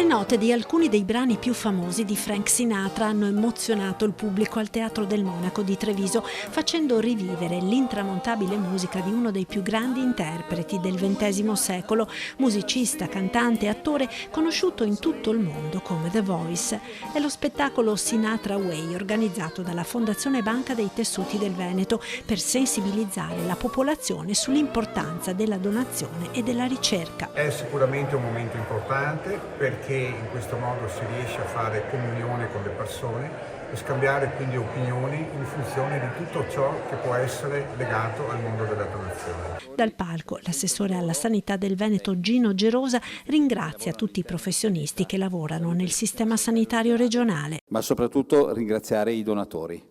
note di alcuni dei brani più famosi di Frank Sinatra hanno emozionato il pubblico al Teatro del Monaco di Treviso, facendo rivivere l'intramontabile musica di uno dei più grandi interpreti del XX secolo, musicista, cantante e attore conosciuto in tutto il mondo come The Voice. È lo spettacolo Sinatra Way, organizzato dalla Fondazione Banca dei Tessuti del Veneto per sensibilizzare la popolazione sull'importanza della donazione e della ricerca. È sicuramente un momento importante perché in questo modo si riesce a fare comunione con le persone e scambiare quindi opinioni in funzione di tutto ciò che può essere legato al mondo della donazione. Dal palco l'assessore alla sanità del Veneto Gino Gerosa ringrazia tutti i professionisti che lavorano nel sistema sanitario regionale. Ma soprattutto ringraziare i donatori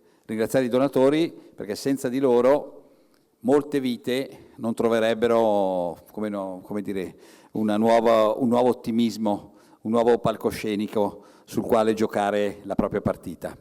perché senza di loro molte vite non troverebbero un nuovo ottimismo, un nuovo palcoscenico sul quale giocare la propria partita.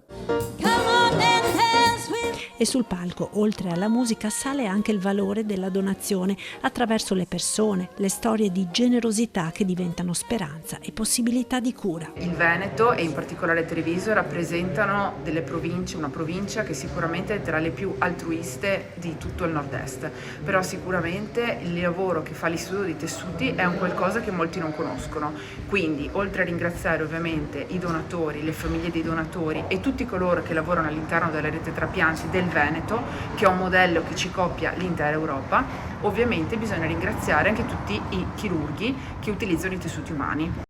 E sul palco, oltre alla musica, sale anche il valore della donazione attraverso le persone, le storie di generosità che diventano speranza e possibilità di cura. Il Veneto e in particolare Treviso rappresentano una provincia che sicuramente è tra le più altruiste di tutto il nord-est, però sicuramente il lavoro che fa l'Istituto dei Tessuti è un qualcosa che molti non conoscono. Quindi, oltre a ringraziare ovviamente i donatori, le famiglie dei donatori e tutti coloro che lavorano all'interno della rete trapianti del Veneto, che è un modello che ci coppia l'intera Europa, ovviamente bisogna ringraziare anche tutti i chirurghi che utilizzano i tessuti umani.